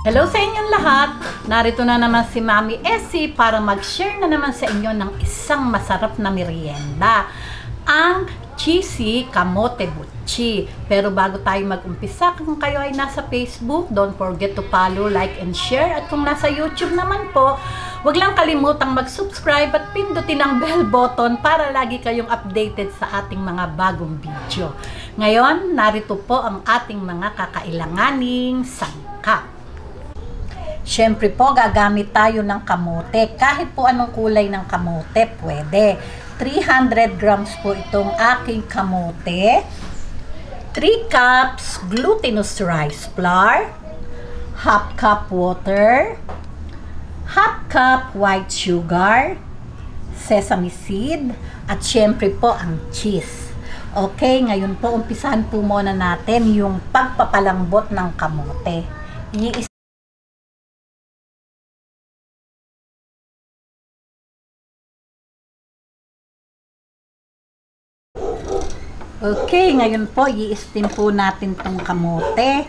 Hello sa inyong lahat! Narito na naman si Mami Essie para mag-share na naman sa inyo ng isang masarap na merienda. Ang cheesy kamote butchi. Pero bago tayo mag-umpisa, kung kayo ay nasa Facebook, don't forget to follow, like, and share. At kung nasa YouTube naman po, huwag lang kalimutang mag-subscribe at pindutin ang bell button para lagi kayong updated sa ating mga bagong video. Ngayon, narito po ang ating mga kakailanganing sangkap. Siyempre po, gagamit tayo ng kamote. Kahit po anong kulay ng kamote, pwede. 300 grams po itong aking kamote. 3 cups glutinous rice flour. Half cup water. Half cup white sugar. Sesame seed. At siyempre po, ang cheese. Okay, ngayon po, umpisahan po muna natin yung pagpapalambot ng kamote. Okay, ngayon po, i-steam po natin tong kamote.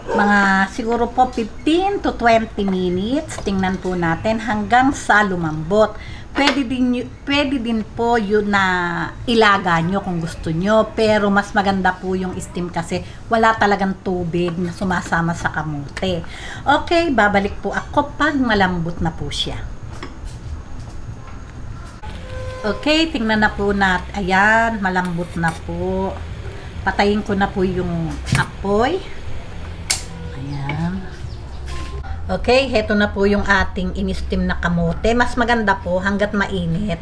Mga siguro po 15 to 20 minutes. Tingnan po natin hanggang sa lumambot. Pwede din po yun na ilaga nyo kung gusto nyo. Pero mas maganda po yung steam kasi wala talagang tubig na sumasama sa kamote. Okay, babalik po ako pag malambot na po siya. Okay, tingnan na po natin. Ayan, malambot na po. Patayin ko na po yung apoy. Ayan. Okay, heto na po yung ating in-steam na kamote. Mas maganda po hanggat mainit.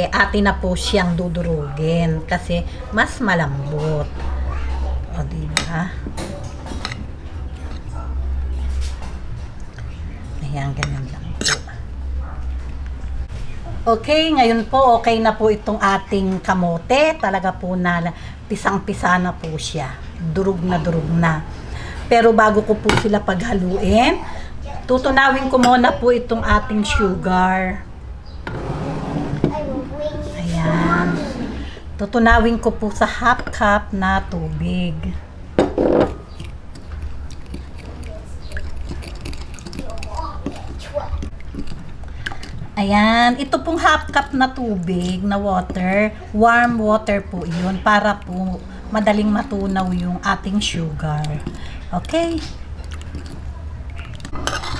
Atin na po siyang dudurugin kasi mas malambot. O, diba? Ayan, ganyan lang. Okay, ngayon po, okay na po itong ating kamote. Talaga po na pisang-pisa na po siya. Durug na. Pero bago ko po sila paghaluin, tutunawin ko muna po itong ating sugar. Ayan. Tutunawin ko po sa half cup na tubig. Ayan, ito pong half cup na tubig na water, warm water po yun para po madaling matunaw yung ating sugar. Okay?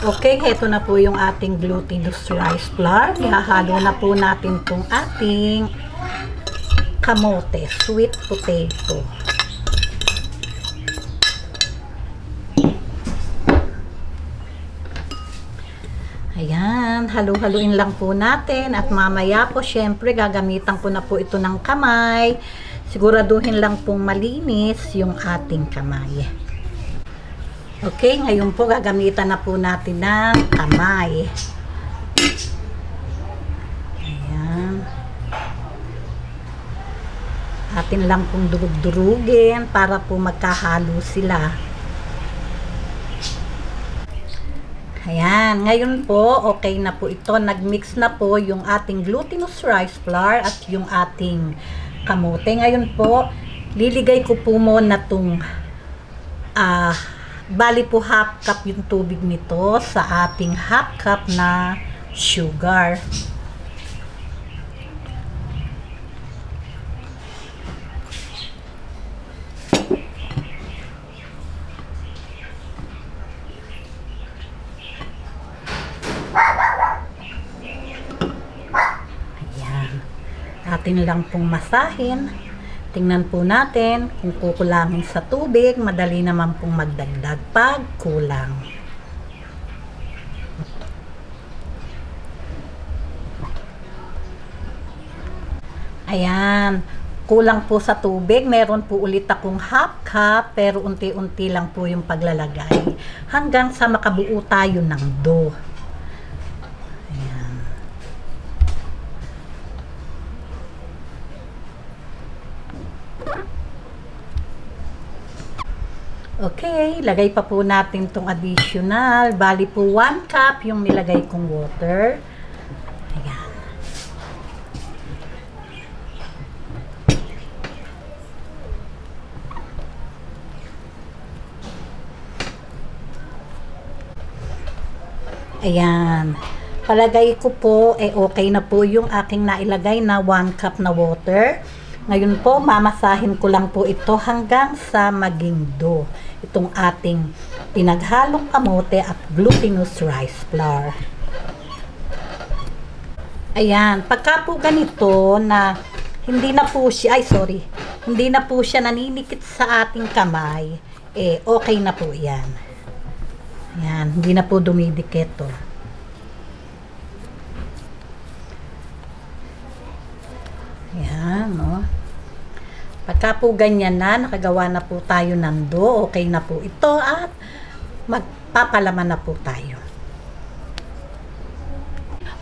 Okay, ito na po yung ating glutinous rice flour. Ihahalo na po natin itong ating kamote, sweet potato. Ayan, halu-haluin lang po natin at mamaya po syempre gagamitan ko na po ito ng kamay. Siguraduhin lang pong malinis yung ating kamay. Okay, ngayon po gagamitan na po natin ng kamay. Ayan. Atin lang pong durug-durugin para po magkahalo sila. Ayan, ngayon po, okay na po ito. Nagmix na po yung ating glutinous rice flour at yung ating kamote. Ngayon po, liligay ko po muna itong, bali po half cup yung tubig nito sa ating half cup na sugar. Atin lang pong masahin. Tingnan po natin kung kukulangin sa tubig. Madali naman pong magdagdag pag kulang. Ayan. Kulang po sa tubig. Meron po ulit akong half cup pero unti-unti lang po yung paglalagay. Hanggang sa makabuo tayo ng dough. Okay, lagay pa po natin itong additional. Bali po 1 cup yung nilagay kong water. Ayan. Ayan. Palagay ko po, okay na po yung aking nailagay na 1 cup na water. Ngayon po, mamasahin ko lang po ito hanggang sa maging dough. Itong ating pinaghalong kamote at glutinous rice flour. Ayan. Pagka po ganito na hindi na po siya, hindi na po siya naninikit sa ating kamay, okay na po yan. Ayan. Hindi na po dumidikit to. Ayan, no? Pagka po ganyan na, nakagawa na po tayo ng dough, okay na po ito at magpapalaman na po tayo.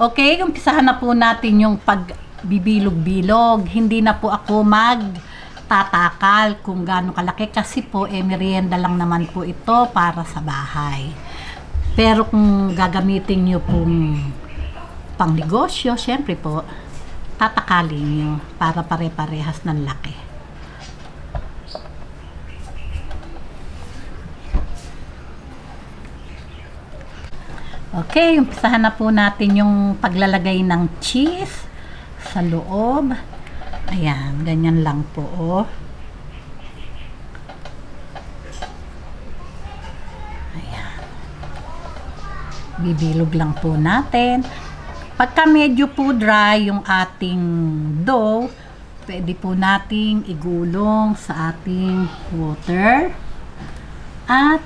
Okay, umpisahan na po natin yung pagbibilog-bilog. Hindi na po ako magtatakal kung gaano kalaki kasi po merienda lang naman po ito para sa bahay. Pero kung gagamitin nyo pong pang negosyo, syempre po, tatakalin nyo para pare-parehas ng laki. Okay, umpisahan na po natin yung paglalagay ng cheese sa loob. Ayan, ganyan lang po. Oh. Ayan. Bibilog lang po natin. Pagka medyo po dry yung ating dough, pwede po nating igulong sa ating water. At,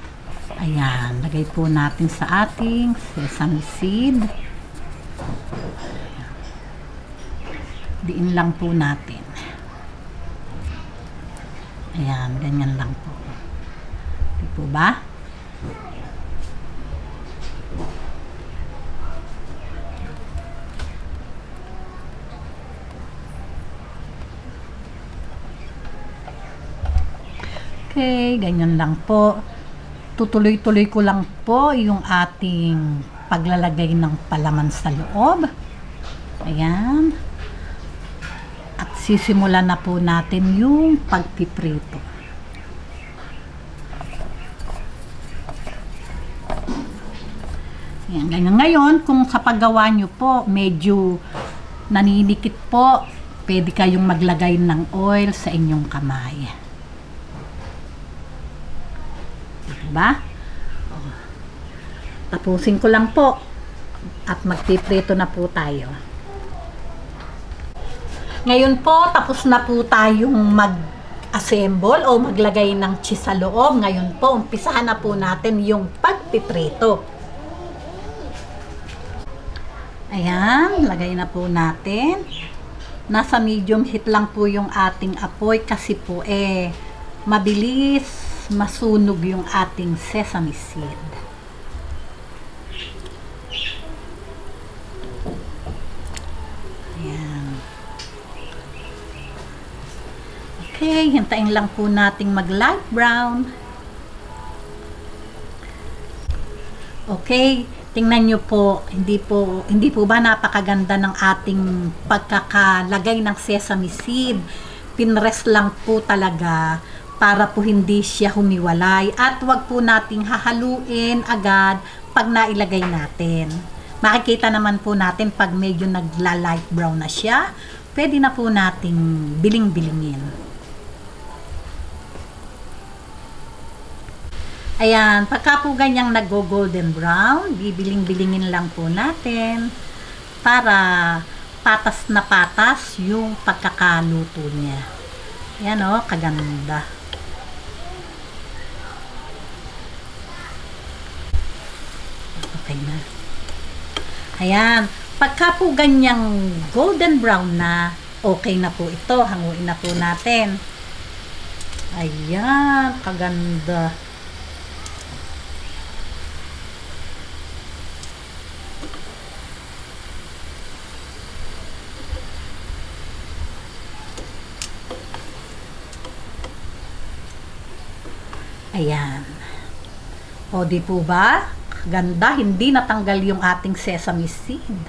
ayan, lagay po natin sa ating sesame seed. Ayan. Diin lang po natin. Ayan, ganyan lang po. Di po ba? Okay, ganyan lang po. Tutuloy-tuloy ko lang po yung ating paglalagay ng palaman sa loob. Ayan. At sisimulan na po natin yung pagpiprito. Ayan, ganyan. Ngayon, kung sa paggawa nyo po, medyo naninikit po, pwede kayong maglagay ng oil sa inyong kamay. Diba? Tapusin ko lang po at magpiprito na po tayo. Ngayon po, tapos na po tayong mag-assemble o maglagay ng cheese sa loob. Ngayon po, umpisahan na po natin yung pagpiprito. Ayan, lagay na po natin. Nasa medium heat lang po yung ating apoy kasi po mabilis masunog yung ating sesame seed. Ayan. Okay, hintayin lang po nating mag light brown. Okay, tingnan nyo po, hindi po ba napakaganda ng ating pagkakalagay ng sesame seed? Pinrest lang po talaga para po hindi siya humiwalay at wag po nating hahaluin agad pag nailagay natin. Makikita naman po natin pag medyo nagla-light brown na siya, pwede na po nating biling-bilingin. Ayan, pagka po ganyang nag-golden brown, bibiling-bilingin lang po natin para patas na patas yung pagkakaluto niya. Ayan o, kaganda. Okay na. Ayan. Pagka po ganyang golden brown na, okay na po ito. Hanguin na po natin. Ayan. Kaganda. Ayan. O, di po ba? Ganda, hindi natanggal yung ating sesame seed.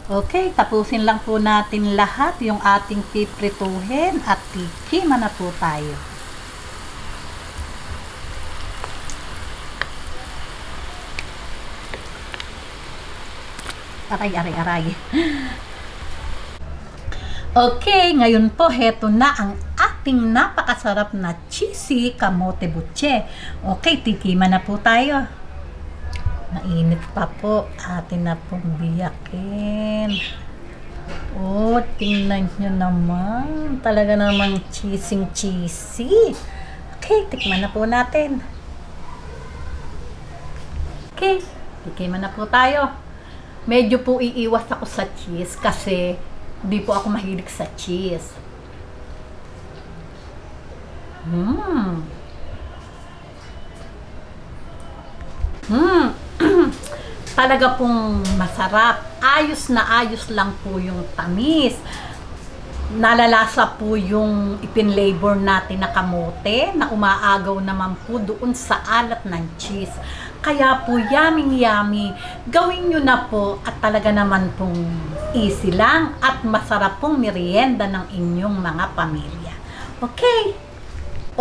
Okay, tapusin lang po natin lahat yung ating piprituhin at tikiman na po tayo. Aray. Okay, ngayon po, heto na ang ating napakasarap na cheesy kamote buche. Okay, tikiman na po tayo. Mainit pa po. Atin na pong biyakin. Oh, tingnan nyo naman. Talaga namang cheesy. Okay, tikman na po natin. Okay, tikiman na po tayo. Medyo po iiwas ako sa cheese kasi hindi po ako mahilig sa cheese. Talaga pong masarap. Ayos na ayos lang po yung tamis. Nalalasa po yung ipinlabor natin na kamote na umaagaw naman po doon sa alat ng cheese. Kaya po yummy. Gawin nyo na po at talaga naman pong easy lang at masarap pong merienda ng inyong mga pamilya. Okay?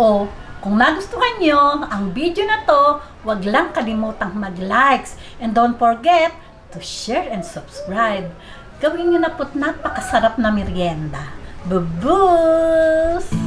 O, kung nagustuhan nyo ang video na to, wag lang kalimutang mag-likes and don't forget to share and subscribe. Gawin nyo na po't napakasarap na merienda. Bubus!